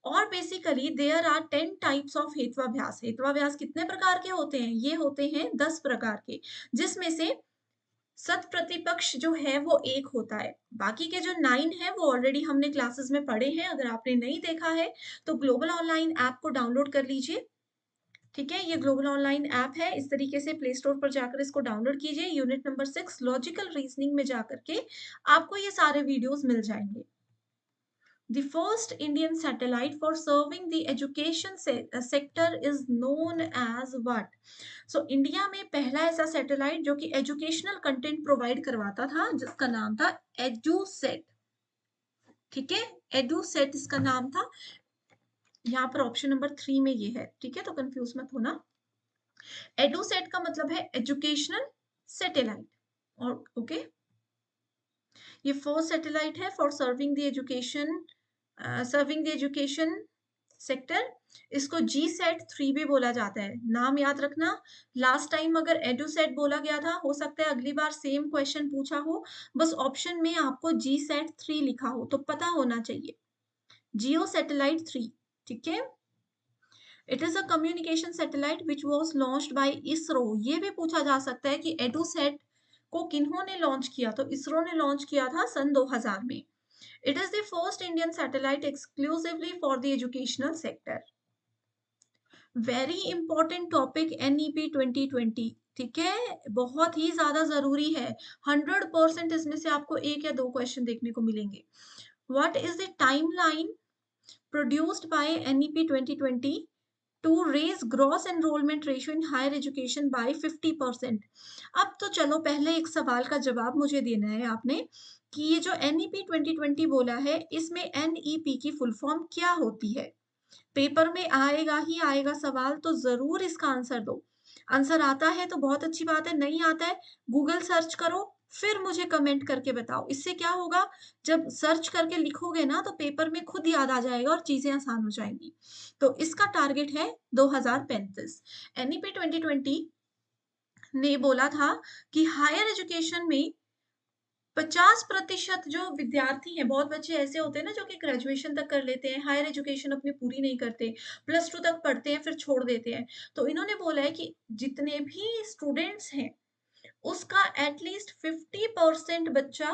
और basically there are 10 types of हेत्वाभ्यास। हेत्वाभ्यास कितने प्रकार के होते हैं, ये होते हैं 10 प्रकार के, जिसमें से सत प्रतिपक्ष जो है वो एक होता है। बाकी के जो 9 है वो ऑलरेडी हमने क्लासेस में पढ़े हैं। अगर आपने नहीं देखा है तो ग्लोबल ऑनलाइन ऐप को डाउनलोड कर लीजिए, ठीक है, ये ग्लोबल ऑनलाइन ऐप है। इस तरीके से प्ले स्टोर पर जाकर इसको डाउनलोड कीजिए। यूनिट नंबर 6 लॉजिकल रीजनिंग में जाकर के आपको ये सारे वीडियोज़ मिल जाएँगे। The first Indian satellite for serving the education sector is known as what? So India में पहला ऐसा सैटेलाइट जो कि एजुकेशनल कंटेंट प्रोवाइड करवाता था जिसका नाम था एडुसेट। ठीक है, एडुसेट इसका नाम था। यहाँ पर ऑप्शन नंबर 3 में ये है। ठीक है, तो कंफ्यूज मत होना। एडुसेट का मतलब है एजुकेशनल सैटेलाइट। और ओके, ये फर्स्ट सैटेलाइट है for serving the education sector. इसको जी सेट 3 भी बोला जाता है। नाम याद रखना। लास्ट टाइम अगर एडू सेट बोला गया था, हो सकता है अगली बार सेम क्वेश्चन पूछा हो, बस ऑप्शन में आपको जी सेट 3 लिखा हो तो पता होना चाहिए। जियो सैटेलाइट 3। ठीक है, it is a communication satellite which was launched by ISRO. ये भी पूछा जा सकता है कि एडुसेट को किन्होंने लॉन्च किया, तो इसरो ने लॉन्च किया था सन 2000 में। It is the first Indian satellite exclusively for the educational sector. Very important topic NEP 2020। ठीक है, बहुत ही ज्यादा जरूरी है। 100% इसमें से आपको एक या दो क्वेश्चन देखने को मिलेंगे। What is the timeline produced by NEP 2020 to raise gross enrolment ratio in higher education by 50%? अब तो चलो पहले एक सवाल का जवाब मुझे देना है आपने कि ये जो एनईपी 2020 बोला है इसमें एनईपी की फुल फॉर्म क्या होती है। पेपर में आएगा ही आएगा सवाल, तो जरूर इसका आंसर दो। आंसर आता है तो बहुत अच्छी बात है, नहीं आता है गूगल सर्च करो, फिर मुझे कमेंट करके बताओ। इससे क्या होगा, जब सर्च करके लिखोगे ना तो पेपर में खुद याद आ जाएगा और चीजें आसान हो जाएंगी। तो इसका टारगेट है 2035। एनईपी 2020 ने बोला था कि हायर एजुकेशन में 50% जो विद्यार्थी हैं, बहुत बच्चे ऐसे होते हैं ना जो कि ग्रेजुएशन तक कर लेते हैं, हायर एजुकेशन अपनी पूरी नहीं करते, प्लस टू तक पढ़ते हैं फिर छोड़ देते हैं। तो इन्होंने बोला है कि जितने भी स्टूडेंट्स हैं उसका एटलीस्ट 50% बच्चा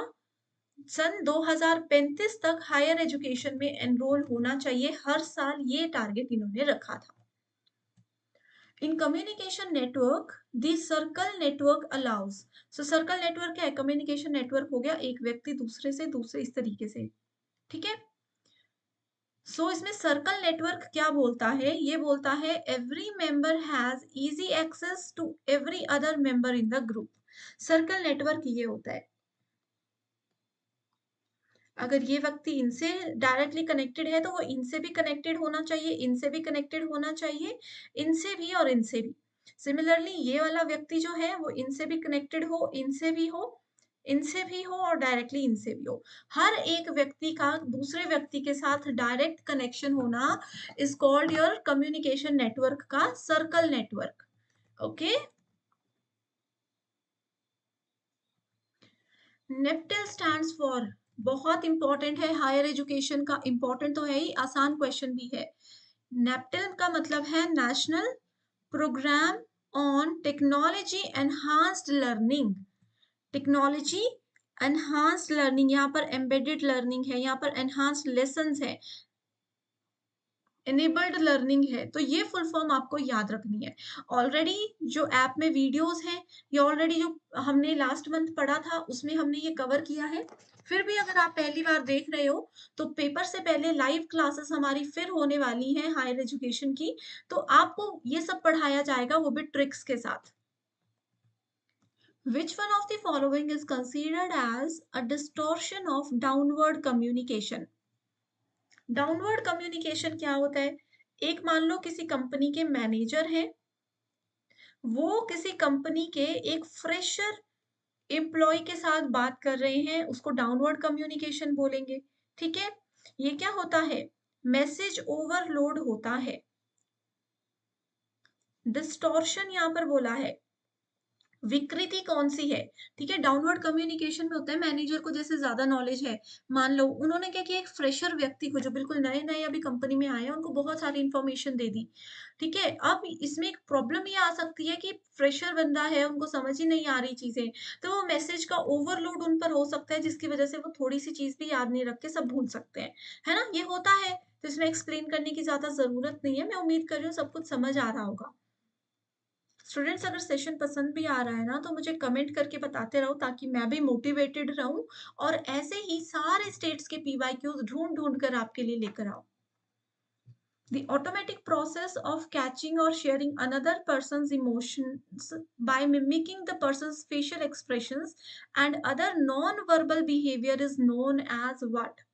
सन 2035 तक हायर एजुकेशन में एनरोल होना चाहिए हर साल। ये टारगेट इन्होंने रखा था। In communication network the circle network allows. So circle network क्या है, कम्युनिकेशन नेटवर्क हो गया एक व्यक्ति दूसरे से दूसरे इस तरीके से। ठीक है, सो इसमें सर्कल नेटवर्क क्या बोलता है, ये बोलता है every member has easy access to every other member in the group. Circle network ये होता है, अगर ये व्यक्ति इनसे डायरेक्टली कनेक्टेड है तो वो इनसे भी कनेक्टेड होना चाहिए, इनसे भी कनेक्टेड होना चाहिए, इनसे भी और इनसे भी। सिमिलरली ये वाला व्यक्ति जो है वो इनसे भी कनेक्टेड हो, इनसे भी हो, इनसे भी हो और डायरेक्टली इनसे भी हो। हर एक व्यक्ति का दूसरे व्यक्ति के साथ डायरेक्ट कनेक्शन होना is called your communication network का सर्कल नेटवर्क। ओके, नेप्टल स्टैंड्स फॉर, बहुत इंपॉर्टेंट है हायर एजुकेशन का, इंपॉर्टेंट तो है ही, आसान क्वेश्चन भी है। नेप्टल का मतलब है national programme on technology enhanced learning. Technology enhanced learning, यहाँ पर एम्बेडेड लर्निंग है, यहाँ पर एनहांस्ड लेसन्स है, एनेबल्ड लर्निंग है। तो ये फुल फॉर्म आपको याद रखनी है। ऑलरेडी जो ऐप में वीडियोस हैं, ये ऑलरेडी जो हमने लास्ट मंथ पढ़ा था उसमें हमने ये कवर किया है। फिर भी अगर आप पहली बार देख रहे हो तो पेपर से पहले लाइव क्लासेस हमारी फिर होने वाली हैं हायर एजुकेशन की, तो आपको ये सब पढ़ाया जाएगा, वो भी ट्रिक्स के साथ। Which one of the following is considered as a distortion of downward communication? Downward communication क्या होता है, एक मान लो किसी कंपनी के मैनेजर हैं, वो किसी कंपनी के एक फ्रेशर एम्प्लॉय के साथ बात कर रहे हैं, उसको डाउनवर्ड कम्युनिकेशन बोलेंगे। ठीक है, ये क्या होता है, मैसेज ओवरलोड होता है। डिस्टॉर्शन यहाँ पर बोला है। विकृति कौन सी है, ठीक है, डाउनवर्ड कम्युनिकेशन में होता है मैनेजर को जैसे ज्यादा नॉलेज है, मान लो उन्होंने क्या किया, एक फ्रेशर व्यक्ति को जो बिल्कुल नए नए अभी कंपनी में आए हैं उनको बहुत सारी इंफॉर्मेशन दे दी। ठीक है, अब इसमें एक प्रॉब्लम ये आ सकती है कि फ्रेशर बंदा है, उनको समझ ही नहीं आ रही चीजें, तो वो मैसेज का ओवरलोड उन पर हो सकता है जिसकी वजह से वो थोड़ी सी चीज भी याद नहीं रख के सब भूल सकते हैं, है ना, ये होता है। तो इसमें एक्सप्लेन करने की ज्यादा जरूरत नहीं है, मैं उम्मीद कर रही हूँ सब कुछ समझ आ रहा होगा। स्टूडेंट्स अगर सेशन पसंद भी आ रहा है ना, तो मुझे कमेंट करके बताते रहो ताकि मैं भी मोटिवेटेड रहूँ और ऐसे ही सारे स्टेट्स के पीवाईक्यूज़ ढूँढ-ढूँढ कर आपके लिए लेकर आऊँ। The automatic process of catching or sharing another person's emotions by mimicking the person's facial expressions and other non-verbal behavior is known as what?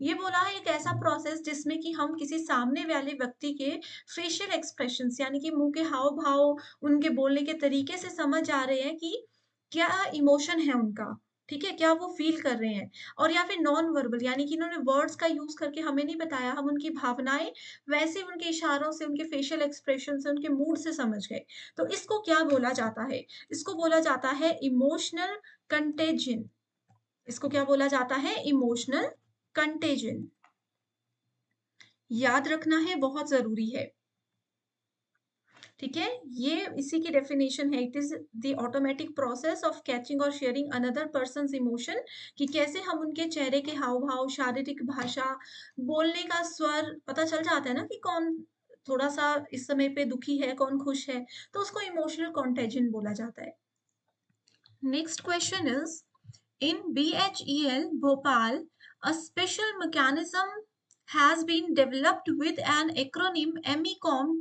ये बोला है एक ऐसा प्रोसेस जिसमें कि हम किसी सामने वाले व्यक्ति के फेशियल एक्सप्रेशंस यानी कि मुंह के हाव भाव, उनके बोलने के तरीके से समझ आ रहे हैं कि क्या इमोशन है उनका, ठीक है, क्या वो फील कर रहे हैं। और या फिर नॉन वर्बल यानी कि इन्होंने वर्ड्स का यूज करके हमें नहीं बताया, हम उनकी भावनाएं वैसे ही उनके इशारों से, उनके फेशियल एक्सप्रेशन से, उनके मूड से समझ गए। तो इसको क्या बोला जाता है? इसको बोला जाता है इमोशनल कंटेजिन। इसको क्या बोला जाता है? Emotional contagion. याद रखना है, बहुत जरूरी है। ठीक है, ये इसी की डेफिनेशन है। It is the automatic process of catching और शेयरिंग अनदर पर्सन्स इमोशन, कि कैसे हम उनके चेहरे के हाव भाव, शारीरिक भाषा, बोलने का स्वर पता चल जाता है ना कि कौन थोड़ा सा इस समय पे दुखी है, कौन खुश है। तो उसको इमोशनल कॉन्टेजन बोला जाता है। Next question is, in BHEL Bhopal, a special mechanism has been developed with an acronym MECOM.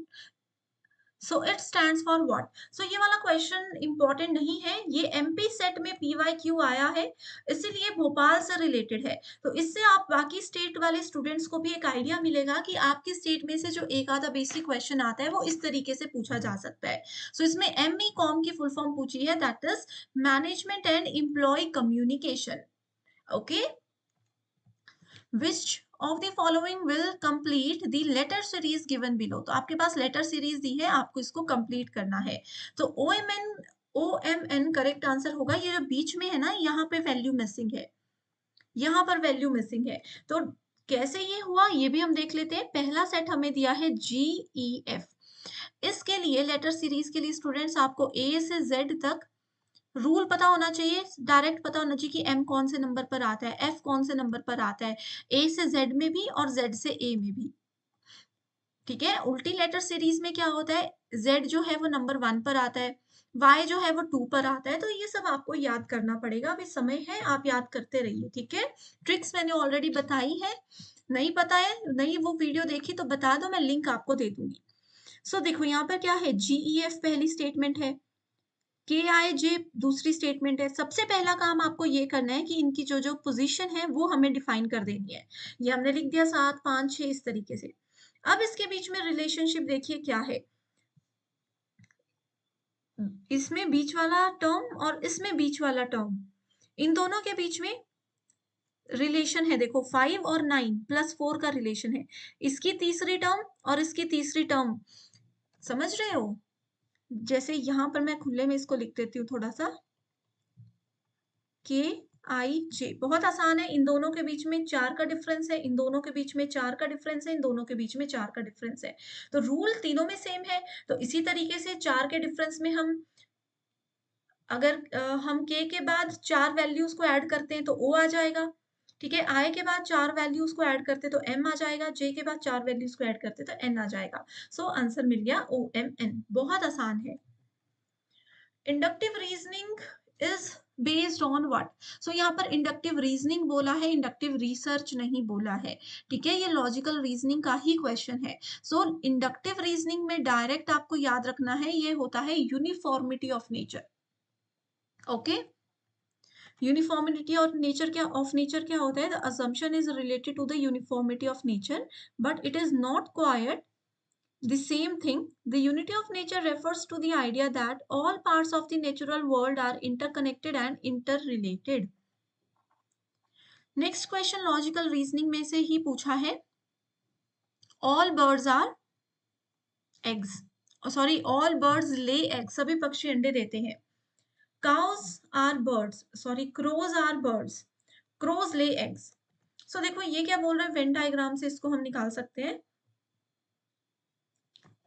So it stands for what? So ये वाला क्वेश्चन इंपॉर्टेंट नहीं है, ये एमपी सेट में पीवाईक्यू आया है, इसीलिए भोपाल से रिलेटेड है। तो इससे आप बाकी स्टेट वाले स्टूडेंट्स को भी एक आइडिया मिलेगा कि आपकी स्टेट में से जो एक आधा बेसिक क्वेश्चन आता है वो इस तरीके से पूछा जा सकता है। सो इसमें MECOM की फुल फॉर्म पूछी है, that is management and employ communication. Okay, which of the following will complete the letter series given below. तो आपके पास लेटर सीरीज दी है, आपको इसको कंप्लीट करना है। तो OMN करेक्ट आंसर होगा। ये जो बीच में है ना, यहाँ पे वैल्यू मिसिंग है, यहाँ पर वैल्यू मिसिंग है। तो कैसे ये हुआ ये भी हम देख लेते हैं। पहला सेट हमें दिया है GEF। इसके लिए लेटर सीरीज के लिए स्टूडेंट्स आपको A से Z तक रूल पता होना चाहिए, डायरेक्ट पता होना चाहिए कि एम कौन से नंबर पर आता है, एफ कौन से नंबर पर आता है, ए से जेड में भी और जेड से ए में भी। ठीक है, उल्टी लेटर सीरीज में क्या होता है, जेड जो है वो नंबर 1 पर आता है, वाई जो है वो 2 पर आता है। तो ये सब आपको याद करना पड़ेगा, अभी समय है, आप याद करते रहिए। ठीक है, ट्रिक्स मैंने ऑलरेडी बताई है, नहीं पता है, नहीं वो वीडियो देखी तो बता दो, मैं लिंक आपको दे दूंगी। सो देखो यहाँ पर क्या है, GEF पहली स्टेटमेंट है, KIJ दूसरी स्टेटमेंट है। सबसे पहला काम आपको ये करना है कि इनकी जो जो पोजीशन है वो हमें डिफाइन कर देनी है। ये हमने लिख दिया 7, 5, 6 इस तरीके से। अब इसके बीच में रिलेशनशिप देखिए क्या है, इसमें बीच वाला टर्म और इसमें बीच वाला टर्म, इन दोनों के बीच में रिलेशन है। देखो 5 और 9 प्लस 4 का रिलेशन है, इसकी तीसरी टर्म और इसकी तीसरी टर्म, समझ रहे हो। जैसे यहां पर मैं खुले में इसको लिख देती हूँ थोड़ा सा, KIJ बहुत आसान है। इन दोनों के बीच में 4 का डिफरेंस है, इन दोनों के बीच में 4 का डिफरेंस है, इन दोनों के बीच में 4 का डिफरेंस है। तो रूल तीनों में सेम है। तो इसी तरीके से 4 के डिफरेंस में हम अगर हम K के बाद 4 वैल्यूज को ऐड करते हैं तो O आ जाएगा। ठीक है, I के बाद 4 वैल्यूज को ऐड करते तो M आ जाएगा, J के बाद 4 वैल्यूज को ऐड करते तो N आ जाएगा। सो आंसर मिल गया OMN। बहुत आसान है। Inductive reasoning is based on what. So यहाँ पर इंडक्टिव रीजनिंग बोला है, इंडक्टिव रिसर्च नहीं बोला है। ठीक है, ये लॉजिकल रीजनिंग का ही क्वेश्चन है। सो इंडक्टिव रीजनिंग में डायरेक्ट आपको याद रखना है, ये होता है uniformity of nature. Okay, uniformity of nature क्या होता है, the assumption is related to the uniformity of nature but it is not quite the same thing. The unity of nature refers to the idea that all parts of the natural world are interconnected and interrelated. Next question logical reasoning में से ही पूछा है, all birds are eggs, sorry all birds lay eggs, सभी पक्षी अंडे देते हैं। cows are birds, sorry crows are birds, crows lay eggs। so देखो ये क्या बोल रहा है, वेन डायग्राम से इसको हम निकाल सकते हैं।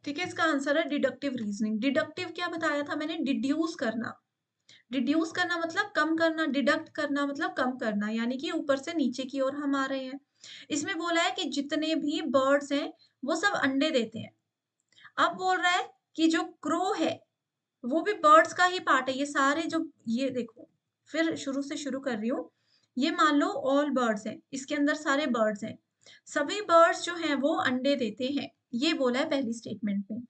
ठीक है, इसका आंसर है डिडक्टिव रीजनिंग। डिडक्टिव क्या बताया था मैंने, डिड्यूस करना। डिड्यूस करना मतलब कम करना, डिडक्ट करना मतलब कम करना, यानी कि ऊपर से नीचे की ओर हम आ रहे हैं। इसमें बोला है कि जितने भी बर्ड्स हैं वो सब अंडे देते हैं। अब बोल रहा है कि जो क्रो है वो भी बर्ड्स का ही पार्ट है। ये सारे जो ये देखो, फिर शुरू से शुरू कर रही हूँ। ये मान लो ऑल बर्ड्स हैं, इसके अंदर सारे बर्ड्स हैं। सभी बर्ड्स जो हैं वो अंडे देते हैं। ये बोला है पहली स्टेटमेंट में।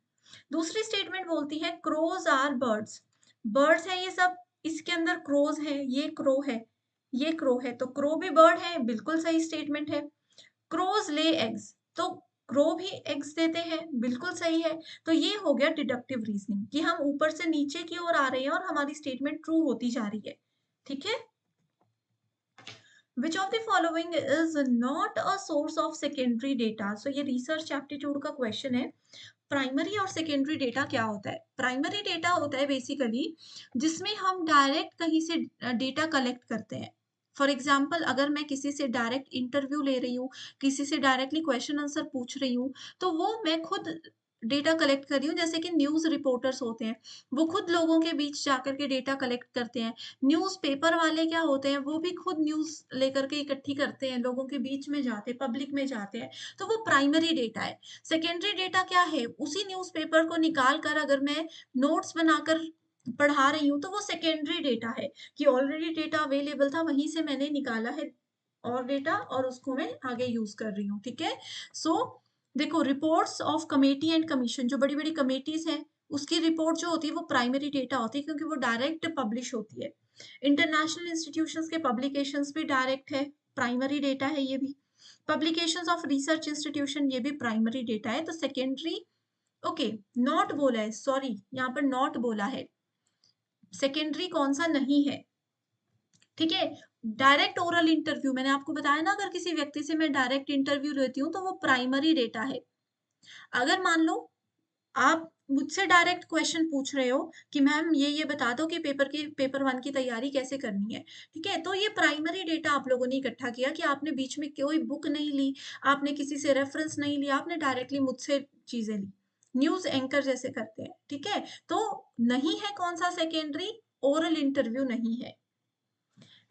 दूसरी स्टेटमेंट बोलती है क्रोज आर बर्ड्स। बर्ड्स है ये सब, इसके अंदर क्रोज है, ये क्रो है, ये क्रो है, तो क्रो भी बर्ड है, बिल्कुल सही स्टेटमेंट है। क्रोज ले एग्स, तो क्रो भी एग्स देते हैं, बिल्कुल सही है। तो ये हो गया डिडक्टिव रीजनिंग कि हम ऊपर से नीचे की ओर आ रहे हैं और हमारी स्टेटमेंट ट्रू होती जा रही है। ठीक है। Which of the following is not a source of secondary data. So ये रिसर्च एप्टीट्यूड का क्वेश्चन है। प्राइमरी और सेकेंडरी डेटा क्या होता है? प्राइमरी डेटा होता है बेसिकली जिसमें हम डायरेक्ट कहीं से डेटा कलेक्ट करते हैं। फॉर एग्जाम्पल, अगर मैं किसी से डायरेक्ट इंटरव्यू ले रही हूँ, किसी से डायरेक्टली क्वेश्चन आंसर पूछ रही हूँ, तो वो मैं खुद डेटा कलेक्ट कर रही हूँ। जैसे कि न्यूज़ रिपोर्टर्स होते हैं, वो खुद लोगों के बीच जाकर के डेटा कलेक्ट करते हैं। न्यूज़ पेपर वाले क्या होते हैं, वो भी खुद न्यूज़ लेकर के इकट्ठी करते हैं, लोगों के बीच में जाते हैं, पब्लिक में जाते हैं। तो वो प्राइमरी डेटा है। सेकेंडरी डेटा क्या है? उसी न्यूज़पेपर को निकाल कर अगर मैं नोट्स बनाकर पढ़ा रही हूँ, तो वो सेकेंडरी डेटा है कि ऑलरेडी डेटा अवेलेबल था, वहीं से मैंने निकाला है और डेटा, और उसको मैं आगे यूज कर रही हूँ। ठीक है। सो देखो, reports of committee and commission, जो बड़ी बड़ी कमेटीज हैं, उसकी रिपोर्ट जो होती है वो प्राइमरी डेटा होती है, क्योंकि वो डायरेक्ट पब्लिश होती है। इंटरनेशनल इंस्टीट्यूशंस के पब्लिकेशंस भी डायरेक्ट है, प्राइमरी डेटा है ये भी। पब्लिकेशंस ऑफ रिसर्च इंस्टीट्यूशन, ये भी प्राइमरी डेटा है। तो सेकेंडरी, ओके, नॉट बोला है, सॉरी, यहाँ पर नॉट बोला है। सेकेंडरी कौन सा नहीं है? ठीक है। डायरेक्ट ओरल इंटरव्यू, मैंने आपको बताया ना, अगर किसी व्यक्ति से मैं डायरेक्ट इंटरव्यू लेती हूँ तो वो प्राइमरी डेटा है। अगर मान लो आप मुझसे डायरेक्ट क्वेश्चन पूछ रहे हो कि मैम ये बता दो कि पेपर वन की तैयारी कैसे करनी है, ठीक है, तो ये प्राइमरी डेटा आप लोगों ने इकट्ठा किया कि आपने बीच में कोई बुक नहीं ली, आपने किसी से रेफरेंस नहीं लिया, आपने डायरेक्टली मुझसे चीजें ली, न्यूज एंकर जैसे करते हैं। ठीक है। तो नहीं है कौन सा सेकेंडरी? ओरल इंटरव्यू नहीं है।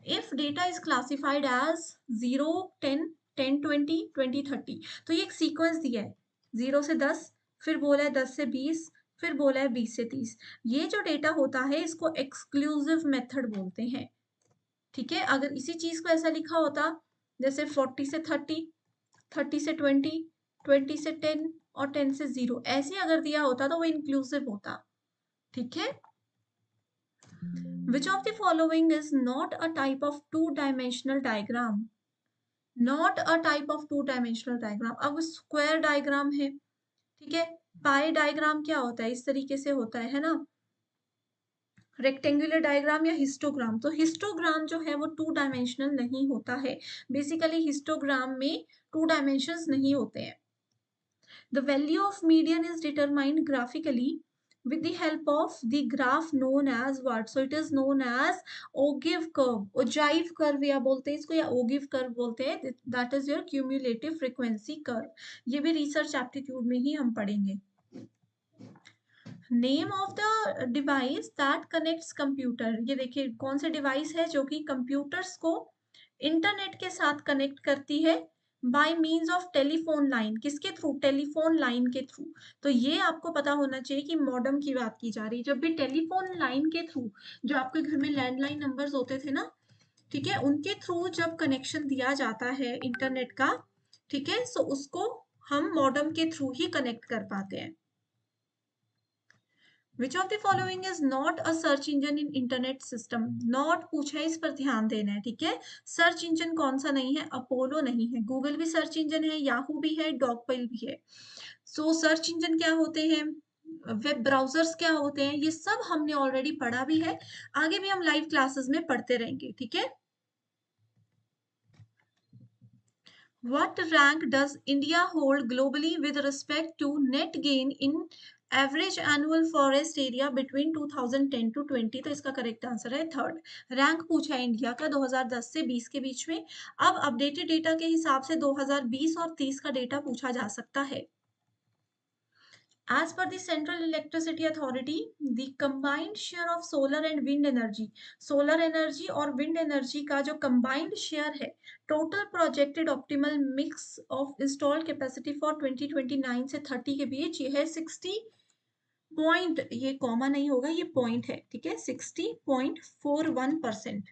If data is classified as 0, 10, 10, 20, 20, 30, तो ये एक सीक्वेंस दिया है, 0 से 10, फिर बोला है 10 से 20, फिर बोला है 20 से 30। ये जो डेटा होता है इसको एक्सक्लूसिव मेथड बोलते हैं। ठीक है। अगर इसी चीज को ऐसा लिखा होता जैसे 40 से 30, 30 से 20, 20 से 10 और 10 से 0, ऐसे अगर दिया होता तो वो इंक्लूसिव होता। ठीक है। Which of the following is not a type of two-dimensional diagram? Not a type of two-dimensional diagram. अब स्क्वायर डायग्राम है, ठीक है। पाई डायग्राम क्या होता है? इस तरीके से होता है ना। रेक्टेंगुलर डायग्राम या हिस्टोग्राम, तो हिस्टोग्राम जो है वो टू डायमेंशनल नहीं होता है। बेसिकली हिस्टोग्राम में टू डायमेंशंस नहीं होते हैं। The value of median is determined graphically with the help of the graph known as what? So it is known as ogive curve, ogive curve या बोलते हैं इसको, या ogive curve बोलते हैं। That is your cumulative frequency curve. ये भी research aptitude में ही हम पढ़ेंगे। Name of the device that connects computer, ये देखिए कौन से डिवाइस है जो कि कंप्यूटर्स को इंटरनेट के साथ कनेक्ट करती है by means of telephone line. किसके थ्रू? टेलीफोन लाइन के थ्रू। तो ये आपको पता होना चाहिए कि मॉडेम की बात की जा रही है। जब भी टेलीफोन लाइन के थ्रू, जो आपके घर में लैंडलाइन नंबर्स होते थे ना, ठीक है, उनके थ्रू जब कनेक्शन दिया जाता है इंटरनेट का, ठीक है, सो उसको हम मॉडेम के थ्रू ही कनेक्ट कर पाते हैं। विच of the following is not a search engine in internet system? Not पूछा है, इस पर ध्यान देना है। ठीक है। सर्च इंजन कौन सा नहीं है? अपोलो नहीं है। गूगल भी सर्च इंजन है, याहू भी है, डॉगपाइल भी है। सो सर्च इंजन क्या होते हैं, वेब ब्राउजर्स क्या होते हैं, ये सब हमने ऑलरेडी पढ़ा भी है, आगे भी हम लाइव क्लासेस में पढ़ते रहेंगे। ठीक है। What rank does India hold globally with respect to net gain in average annual forest area between 2010 to 20? तो इसका करेक्ट आंसर है थर्ड। रैंक पूछा है इंडिया का 2010 से 20 के बीच में। अब अपडेटेड डेटा के हिसाब से 2020 और 30 का डेटा पूछा जा सकता है। As per the Central Electricity Authority, the combined share of solar and wind energy, solar energy और wind energy का जो combined share है, total projected optimal mix of installed capacity for 2029 से 30 के बीच, ये है 60 पॉइंट, ये कॉमा नहीं होगा, ये पॉइंट है, ठीक है, 60.41%।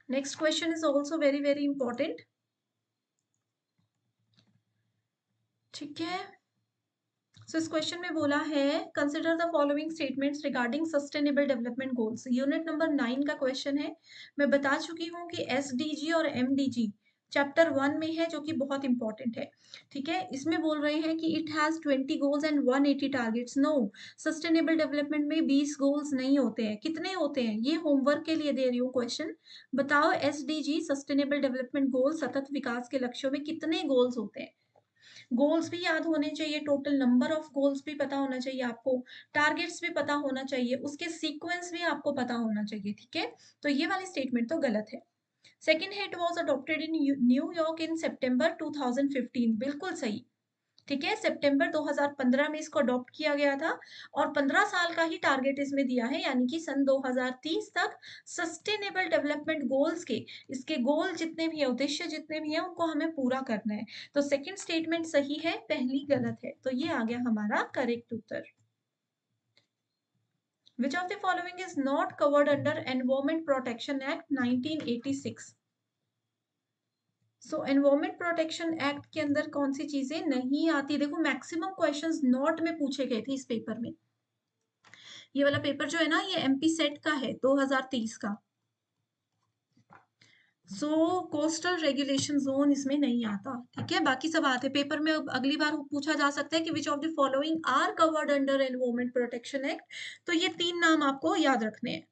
Next question is also very very important, ठीक है। सो इस क्वेश्चन में बोला है consider the following statements regarding sustainable development goals. Unit number 9 का क्वेश्चन है। मैं बता चुकी हूँ कि एसडीजी और एमडीजी चैप्टर 1 में है, जो कि बहुत इंपॉर्टेंट है, ठीक है। इसमें बोल रहे हैं कि it has 20 goals and 180 targets. No, sustainable development में 20 गोल्स नहीं होते हैं। कितने होते हैं, ये होमवर्क के लिए दे रही हूँ क्वेश्चन। बताओ एसडीजी सस्टेनेबल डेवलपमेंट गोल सतत विकास के लक्ष्यों में कितने गोल्स होते हैं। गोल्स भी याद होने चाहिए, टोटल नंबर ऑफ गोल्स भी पता होना चाहिए आपको, टारगेट्स भी पता होना चाहिए, उसके सीक्वेंस भी आपको पता होना चाहिए, ठीक है। तो ये वाली स्टेटमेंट तो गलत है। सेकेंड है, it was adopted in New York in September 2015, बिल्कुल सही, ठीक है। सितंबर 2015 में इसको अडॉप्ट किया गया था और 15 साल का ही टारगेट इसमें दिया है, यानी कि सन 2030 तक सस्टेनेबल डेवलपमेंट गोल्स के, इसके गोल जितने भी है, उद्देश्य जितने भी हैं, उनको हमें पूरा करना है। तो सेकंड स्टेटमेंट सही है, पहली गलत है। तो ये आ गया हमारा correct Uttar. Which of the following is not covered under Environment Protection Act 1986? So environment protection act के अंदर कौन सी चीजें नहीं आती। देखो मैक्सिमम क्वेश्चंस नॉट में पूछे गए थे इस पेपर में। ये वाला पेपर जो है ना, ये एमपी सेट का है 2030 का। सो कोस्टल रेगुलेशन जोन इसमें नहीं आता, ठीक है। बाकी सब आते पेपर में। अब अगली बार पूछा जा सकता है कि which of the following are covered under environment protection act. तो ये 3 नाम आपको याद रखने हैं।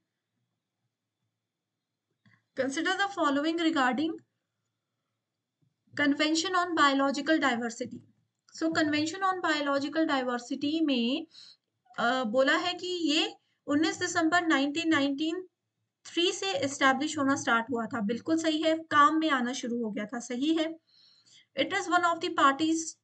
Consider the following regarding convention on biological diversity. So convention on biological diversity में बोला है कि ये 19 दिसंबर 1993 से एस्टैब्लिश होना स्टार्ट हुआ था, बिल्कुल सही है। काम में आना शुरू हो गया था, सही है। It is one of the parties,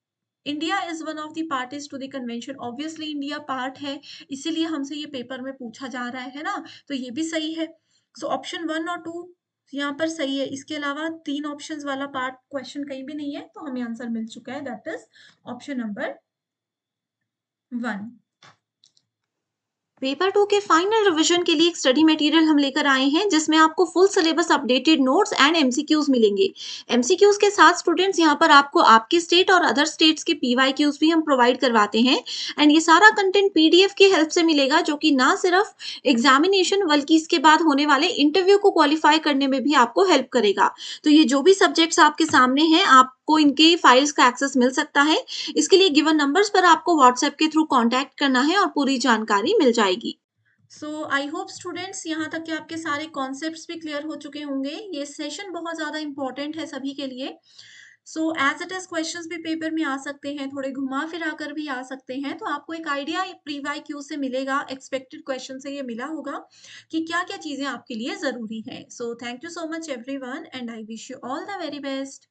India is one of the parties to the convention. Obviously India part है, इसीलिए हमसे ये पेपर में पूछा जा रहा है ना, तो ये भी सही है। सो ऑप्शन 1 और 2 यहाँ पर सही है। इसके अलावा 3 ऑप्शंस वाला पार्ट क्वेश्चन कहीं भी नहीं है, तो हमें आंसर मिल चुका है, that is option number 1। Paper 2 के फाइनल रिवीजन के लिए एक स्टडी मटेरियल हम लेकर आए हैं, जिसमें आपको full syllabus updated notes and MCQs मिलेंगे। एमसीक्यूज के साथ स्टूडेंट्स यहाँ पर आपको आपके स्टेट और अदर स्टेट्स के पीवाईक्यूज भी हम प्रोवाइड करवाते हैं। एंड ये सारा कंटेंट पीडीएफ की हेल्प से मिलेगा, जो कि ना सिर्फ एग्जामिनेशन बल्कि इसके बाद होने वाले इंटरव्यू को क्वालिफाई करने में भी आपको हेल्प करेगा। तो ये जो भी सब्जेक्ट्स आपके सामने हैं, आपको इनके फाइल्स का एक्सेस मिल सकता है। इसके लिए गिवन नंबर्स पर आपको व्हाट्सएप के थ्रू कांटेक्ट करना है और पूरी जानकारी मिल जाएगी। सो आई होप स्टूडेंट्स यहाँ तक के आपके सारे कॉन्सेप्ट्स भी क्लियर हो चुके होंगे। ये सेशन बहुत ज़्यादा इंपॉर्टेंट है सभी के लिए। So as it is questions भी पेपर में आ सकते हैं, थोड़े घुमा फिरा कर भी आ सकते हैं, तो आपको एक आइडिया प्री वाई क्यू से मिलेगा, एक्सपेक्टेड क्वेश्चन से ये मिला होगा कि क्या क्या चीज़ें आपके लिए ज़रूरी हैं। So thank you so much everyone and I wish you all the very best.